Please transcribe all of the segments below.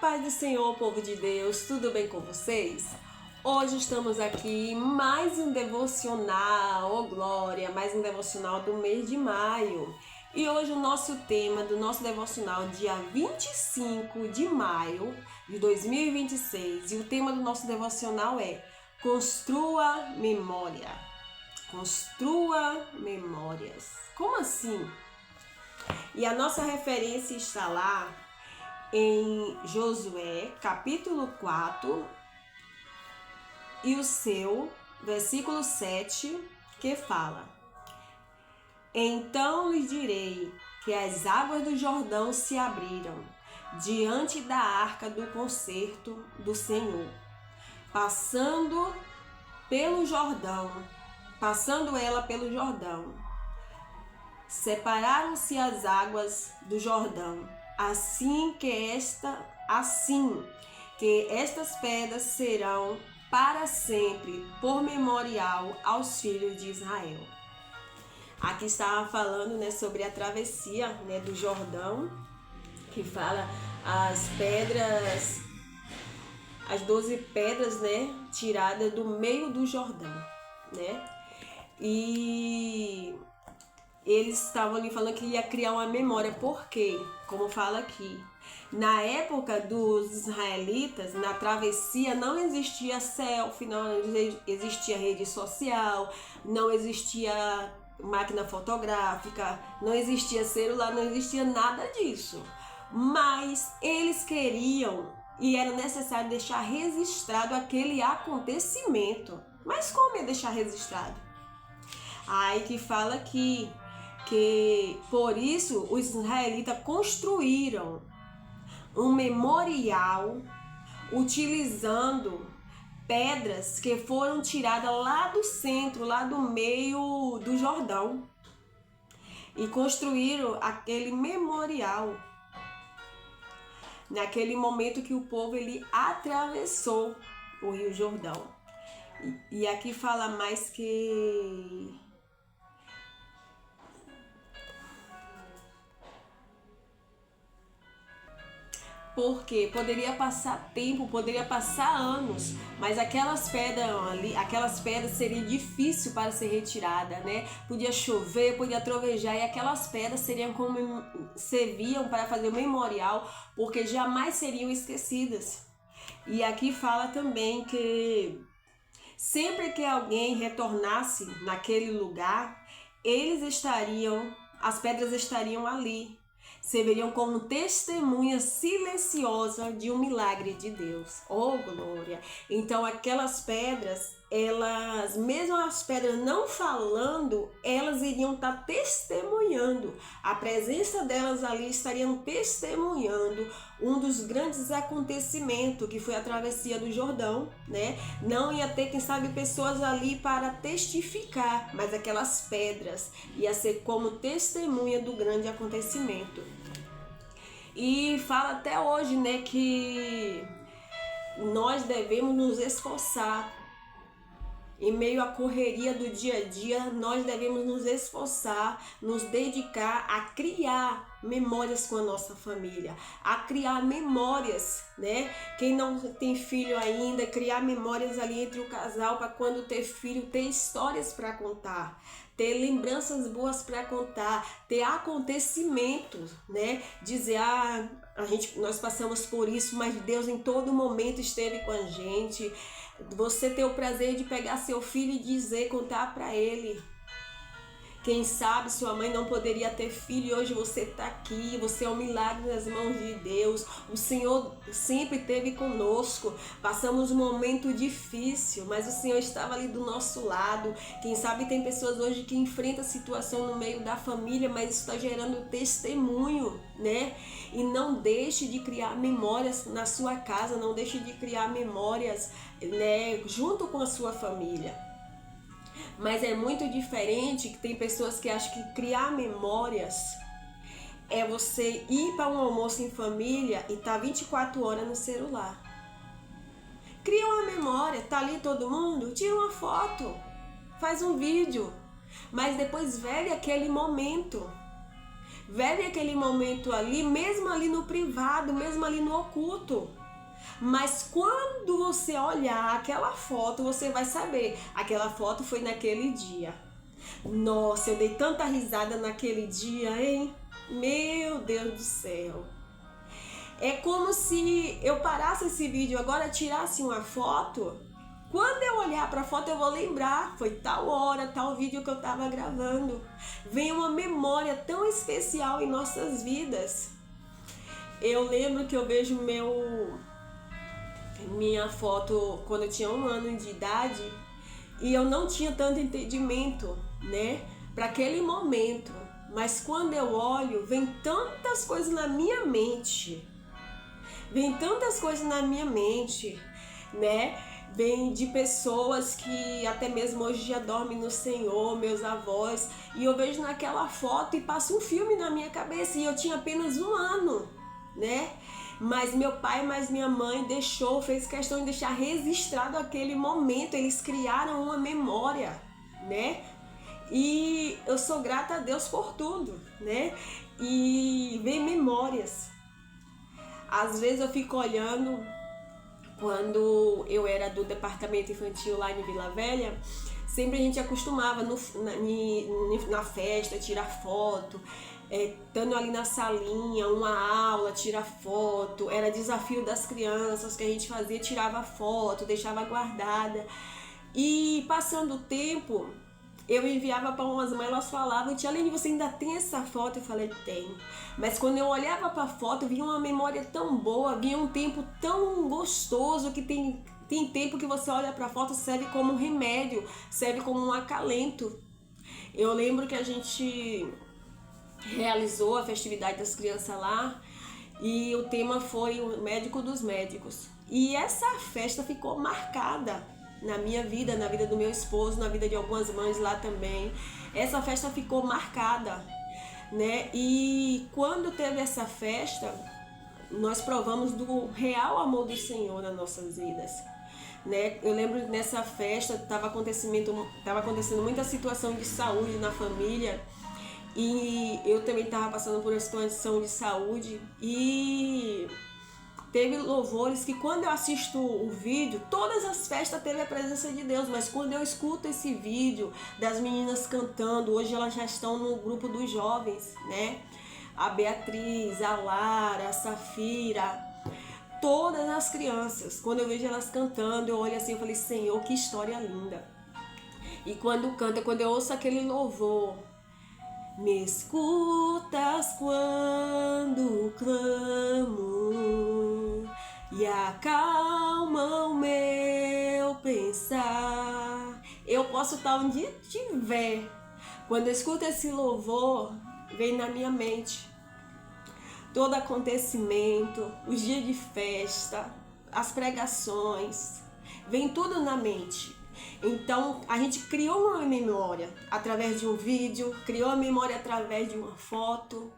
paz do Senhor, povo de Deus, tudo bem com vocês? Hoje estamos aqui em mais um devocional, oh glória, mais um devocional do mês de maio. E hoje o nosso tema do nosso devocional, dia 25 de maio de 2026. E o tema do nosso devocional é Construa Memória. Construa memórias. Como assim? E a nossa referência está lá em Josué, capítulo 4, e o seu versículo 7, que fala: Então lhes direi que as águas do Jordão se abriram diante da arca do concerto do Senhor, passando ela pelo Jordão. Separaram-se as águas do Jordão, assim que estas pedras serão para sempre por memorial aos filhos de Israel. Aqui estava falando, sobre a travessia, do Jordão, que fala as pedras, as 12 pedras, tiradas do meio do Jordão, E eles estavam ali falando que ia criar uma memória, porque, como fala aqui, na época dos israelitas, na travessia, não existia selfie, não existia rede social, não existia máquina fotográfica, não existia celular, não existia nada disso. Mas eles queriam e era necessário deixar registrado aquele acontecimento. Mas como é deixar registrado? Aí que fala que por isso os israelitas construíram um memorial utilizando pedras que foram tiradas lá do centro, lá do meio do Jordão, e construíram aquele memorial naquele momento que o povo ele atravessou o Rio Jordão. E aqui fala mais que porque poderia passar tempo, poderia passar anos, mas aquelas pedras seriam difíceis para ser retirada, Podia chover, podia trovejar, e aquelas pedras serviam para fazer o memorial, porque jamais seriam esquecidas. E aqui fala também que sempre que alguém retornasse naquele lugar, as pedras estariam ali, serviriam como testemunha silenciosa de um milagre de Deus. Oh, glória! Então aquelas pedras, mesmo as pedras não falando, elas iriam estar testemunhando. A presença delas ali estariam testemunhando um dos grandes acontecimentos, que foi a travessia do Jordão, Não ia ter, quem sabe, pessoas ali para testificar, mas aquelas pedras ia ser como testemunha do grande acontecimento. E fala até hoje, que nós devemos nos esforçar. Em meio à correria do dia a dia, nós devemos nos esforçar, nos dedicar a criar memórias com a nossa família, a criar memórias, Quem não tem filho ainda, criar memórias ali entre o casal, para quando ter filho, ter histórias para contar, ter lembranças boas para contar, ter acontecimentos, Dizer, nós passamos por isso, mas Deus em todo momento esteve com a gente. Você ter o prazer de pegar seu filho e contar para ele. Quem sabe sua mãe não poderia ter filho e hoje você está aqui, você é um milagre nas mãos de Deus. O Senhor sempre esteve conosco. Passamos um momento difícil, mas o Senhor estava ali do nosso lado. Quem sabe tem pessoas hoje que enfrentam a situação no meio da família, mas isso está gerando testemunho, E não deixe de criar memórias na sua casa, não deixe de criar memórias, junto com a sua família. Mas é muito diferente, que tem pessoas que acham que criar memórias é você ir para um almoço em família e tá 24 horas no celular. Cria uma memória, tá ali todo mundo, tira uma foto, faz um vídeo, mas depois vive aquele momento. Vive aquele momento ali, mesmo ali no privado, mesmo ali no oculto. Mas quando você olhar aquela foto, você vai saber, aquela foto foi naquele dia. Nossa, eu dei tanta risada naquele dia, hein? Meu Deus do céu. É como se eu parasse esse vídeo agora, tirasse uma foto. Quando eu olhar para a foto, eu vou lembrar, foi tal hora, tal vídeo que eu estava gravando. Vem uma memória tão especial em nossas vidas. Eu lembro que eu vejo minha foto quando eu tinha 1 ano de idade e eu não tinha tanto entendimento, né, para aquele momento. Mas quando eu olho, vem tantas coisas na minha mente. Vem tantas coisas na minha mente, né? Vem de pessoas que até mesmo hoje já dormem no Senhor, meus avós. E eu vejo naquela foto e passa um filme na minha cabeça. E eu tinha apenas 1 ano, né? Mas meu pai, mais minha mãe fez questão de deixar registrado aquele momento. Eles criaram uma memória, né? E eu sou grata a Deus por tudo, né? E vem memórias. Às vezes eu fico olhando, quando eu era do departamento infantil lá em Vila Velha, sempre a gente acostumava na festa tirar foto, estando ali na salinha, uma aula, tirar foto, era desafio das crianças que a gente fazia, tirava foto, deixava guardada. E passando o tempo, eu enviava para umas mães, elas falavam, tia Aline, você ainda tem essa foto? Eu falei, tenho. Mas quando eu olhava para a foto, vinha uma memória tão boa, vinha um tempo tão gostoso, que tem tempo que você olha para a foto, serve como um remédio, serve como um acalento. Eu lembro que a gente realizou a festividade das crianças lá e o tema foi o médico dos médicos. E essa festa ficou marcada na minha vida, na vida do meu esposo, na vida de algumas mães lá também. Essa festa ficou marcada, né? E quando teve essa festa, nós provamos do real amor do Senhor nas nossas vidas, né? Eu lembro que nessa festa estava acontecendo muita situação de saúde na família e eu também estava passando por uma situação de saúde e teve louvores que quando eu assisto o vídeo, todas as festas teve a presença de Deus, mas quando eu escuto esse vídeo das meninas cantando, hoje elas já estão no grupo dos jovens, né? A Beatriz, a Lara, a Safira, todas as crianças, quando eu vejo elas cantando, eu olho assim e falei, Senhor, que história linda. E quando canta, quando eu ouço aquele louvor, me escutas quando clamo e acalma o meu pensar. Eu posso estar onde estiver. Quando eu escuto esse louvor, vem na minha mente todo acontecimento, os dias de festa, as pregações, vem tudo na mente. Então a gente criou uma memória através de um vídeo, criou a memória através de uma foto.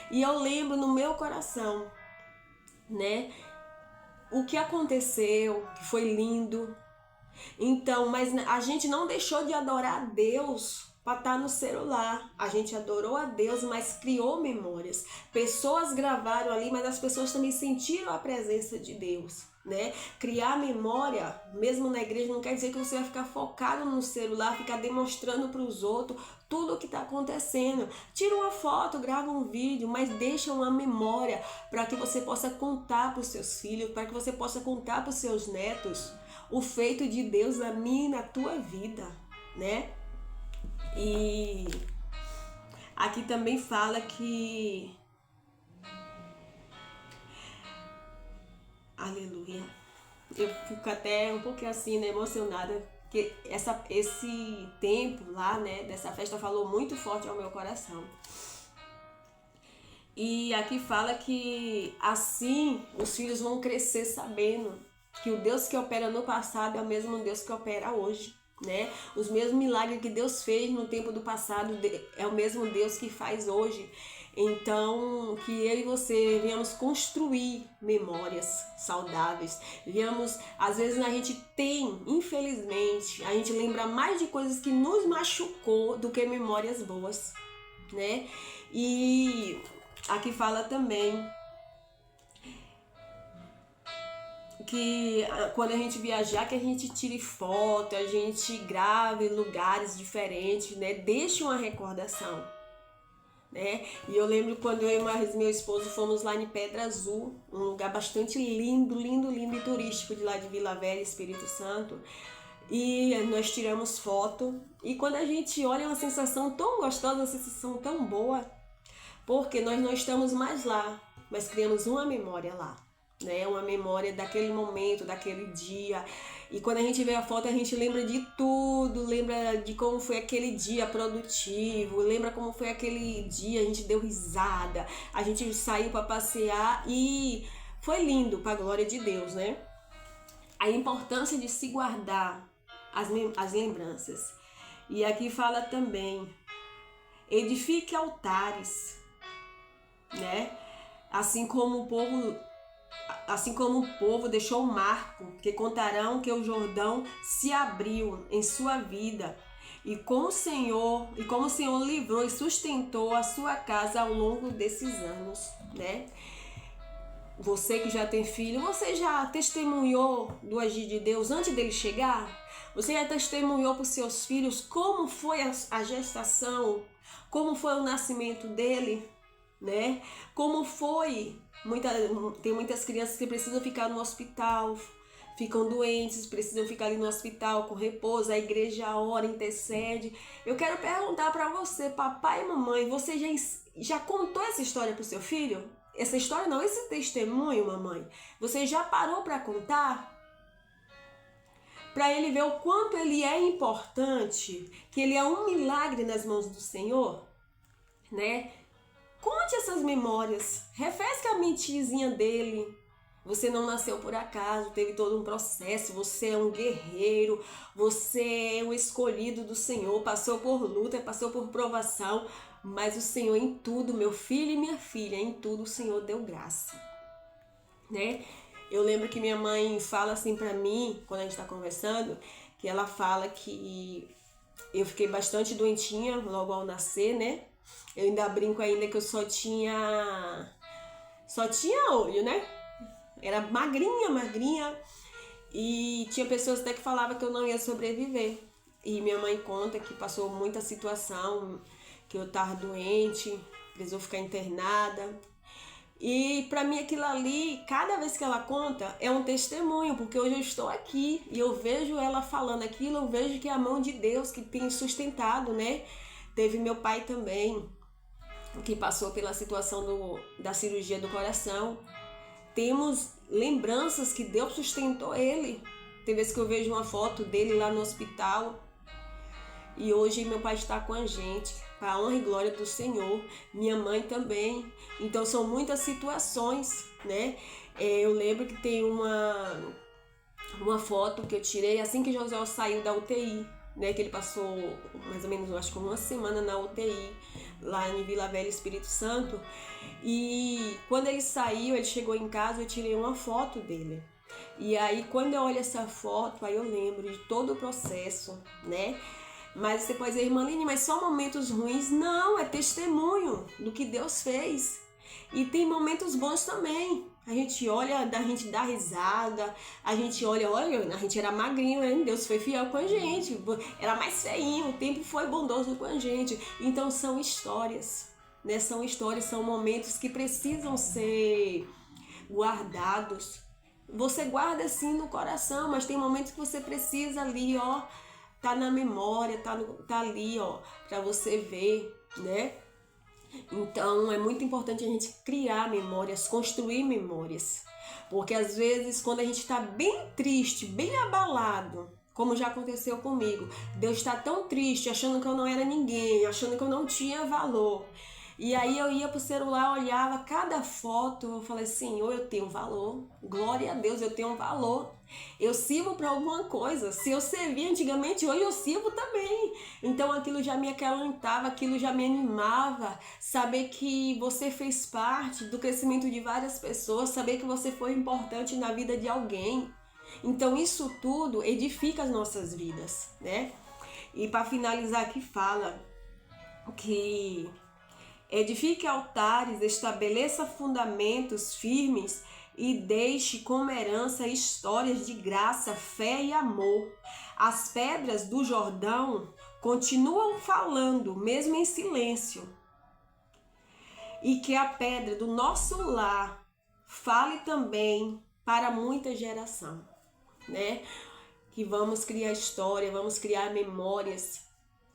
E eu lembro no meu coração, né, o que aconteceu, que foi lindo. Então, mas a gente não deixou de adorar a Deus para estar no celular. A gente adorou a Deus, mas criou memórias. Pessoas gravaram ali, mas as pessoas também sentiram a presença de Deus, né? Criar memória, mesmo na igreja, não quer dizer que você vai ficar focado no celular, ficar demonstrando para os outros tudo o que está acontecendo. Tira uma foto, grava um vídeo, mas deixa uma memória para que você possa contar para os seus filhos, para que você possa contar para os seus netos o feito de Deus na minha e na tua vida, né? E aqui também fala que, aleluia, eu fico até um pouquinho assim, né, emocionada, porque esse tempo lá, né, dessa festa falou muito forte ao meu coração. E aqui fala que assim os filhos vão crescer sabendo que o Deus que opera no passado é o mesmo Deus que opera hoje, né? Os mesmos milagres que Deus fez no tempo do passado é o mesmo Deus que faz hoje. Então, que eu e você venhamos construir memórias saudáveis. Às vezes a gente tem, infelizmente, a gente lembra mais de coisas que nos machucou do que memórias boas, né? E aqui fala também que quando a gente viajar, que a gente tire foto, a gente grave lugares diferentes, né? Deixe uma recordação, né? E eu lembro quando eu e meu esposo fomos lá em Pedra Azul, um lugar bastante lindo, lindo, lindo e turístico de lá de Vila Velha, Espírito Santo. E nós tiramos foto. E quando a gente olha, é uma sensação tão gostosa, uma sensação tão boa, porque nós não estamos mais lá, mas criamos uma memória lá, né? Uma memória daquele momento, daquele dia. E quando a gente vê a foto, a gente lembra de tudo, lembra de como foi aquele dia produtivo, lembra como foi aquele dia, a gente deu risada, a gente saiu para passear e foi lindo, para a glória de Deus, né? A importância de se guardar as lembranças. E aqui fala também, edifique altares, né? Assim como o povo deixou um marco, que contarão que o Jordão se abriu em sua vida, e como o Senhor livrou e sustentou a sua casa ao longo desses anos, né? Você que já tem filho, você já testemunhou do agir de Deus antes dele chegar? Você já testemunhou para os seus filhos como foi a gestação, como foi o nascimento dele, né? Como foi? Tem muitas crianças que precisam ficar no hospital, ficam doentes, precisam ficar ali no hospital com repouso, a igreja ora, intercede. Eu quero perguntar para você, papai e mamãe, você já contou essa história para o seu filho? Essa história não, esse testemunho, mamãe, você já parou para contar? Para ele ver o quanto ele é importante, que ele é um milagre nas mãos do Senhor, né? Conte essas memórias, refresque a mentezinha dele. Você não nasceu por acaso, teve todo um processo, você é um guerreiro, você é o escolhido do Senhor, passou por luta, passou por provação, mas o Senhor em tudo, meu filho e minha filha, em tudo o Senhor deu graça, né? Eu lembro que minha mãe fala assim pra mim, quando a gente tá conversando, que ela fala que eu fiquei bastante doentinha logo ao nascer, né? Eu ainda brinco ainda que eu só tinha olho, né? Era magrinha, e tinha pessoas até que falavam que eu não ia sobreviver. E minha mãe conta que passou muita situação, que eu tava doente, precisou ficar internada. E pra mim aquilo ali, cada vez que ela conta, é um testemunho, porque hoje eu estou aqui e eu vejo ela falando aquilo, eu vejo que é a mão de Deus que tem sustentado, né? Teve meu pai também, que passou pela situação da cirurgia do coração. Temos lembranças que Deus sustentou ele. Tem vezes que eu vejo uma foto dele lá no hospital. E hoje meu pai está com a gente, para a honra e glória do Senhor. Minha mãe também. Então são muitas situações, né? Eu lembro que tem uma foto que eu tirei assim que José saiu da UTI, né? Que ele passou mais ou menos, eu acho que uma semana na UTI, lá em Vila Velha, Espírito Santo. E quando ele saiu, ele chegou em casa, eu tirei uma foto dele. E aí quando eu olho essa foto, aí eu lembro de todo o processo, né? Mas você pode dizer, irmã Aline, mas só momentos ruins? Não, é testemunho do que Deus fez. E tem momentos bons também. A gente olha, a gente dá risada, a gente olha, a gente era magrinho, hein? Deus foi fiel com a gente, era mais feinho, o tempo foi bondoso com a gente. Então são histórias, né? São histórias, são momentos que precisam ser guardados. Você guarda assim no coração, mas tem momentos que você precisa ali, ó, tá na memória, tá ali, ó, pra você ver, né? Então é muito importante a gente criar memórias, construir memórias. Porque às vezes quando a gente tá bem triste, bem abalado, como já aconteceu comigo, Deus tá tão triste, achando que eu não era ninguém, achando que eu não tinha valor. E aí eu ia pro celular, olhava cada foto, eu falei, Senhor, eu tenho valor, glória a Deus, eu tenho valor, eu sirvo para alguma coisa, se eu servia antigamente, hoje eu sirvo também. Então aquilo já me acalentava, aquilo já me animava, saber que você fez parte do crescimento de várias pessoas, saber que você foi importante na vida de alguém. Então isso tudo edifica as nossas vidas, né? E para finalizar aqui fala que Edifique altares, estabeleça fundamentos firmes e deixe como herança histórias de graça, fé e amor. As pedras do Jordão continuam falando, mesmo em silêncio. E que a pedra do nosso lar fale também para muita geração, né? Que vamos criar história, vamos criar memórias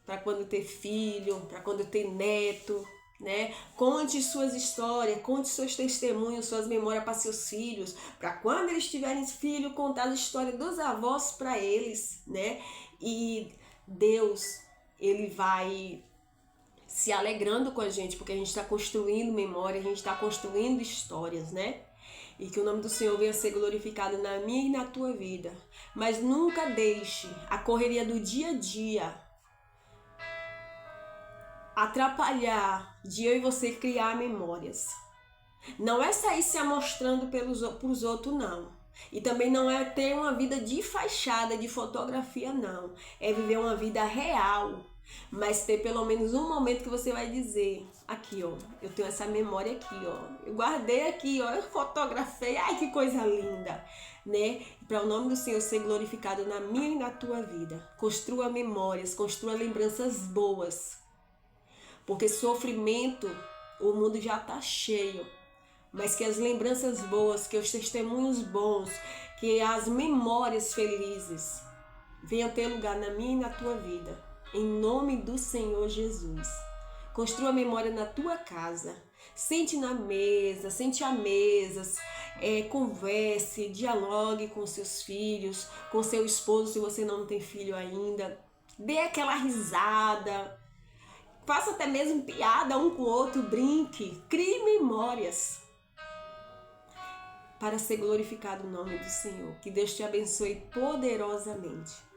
para quando ter filho, para quando ter neto, né? Conte suas histórias, conte seus testemunhos, suas memórias para seus filhos, para quando eles tiverem filho, contar a história dos avós para eles, né? E Deus, ele vai se alegrando com a gente, porque a gente está construindo memória, a gente está construindo histórias, né? E que o nome do Senhor venha ser glorificado na minha e na tua vida. Mas nunca deixe a correria do dia a dia atrapalhar de eu e você criar memórias. Não é sair se amostrando pros outros, não. E também não é ter uma vida de fachada, de fotografia, não. É viver uma vida real. Mas ter pelo menos um momento que você vai dizer: aqui, ó, eu tenho essa memória aqui, ó, eu guardei aqui, ó, eu fotografei, ai que coisa linda, né? Para o nome do Senhor ser glorificado na minha e na tua vida. Construa memórias, construa lembranças boas, porque sofrimento o mundo já tá cheio, mas que as lembranças boas, que os testemunhos bons, que as memórias felizes venham ter lugar na minha e na tua vida. Em nome do Senhor Jesus. Construa memória na tua casa. Sente na mesa, sente à mesa, converse, dialogue com seus filhos, com seu esposo, se você não tem filho ainda. Dê aquela risada. Faça até mesmo piada um com o outro, brinque. Crie memórias para ser glorificado o nome do Senhor. Que Deus te abençoe poderosamente.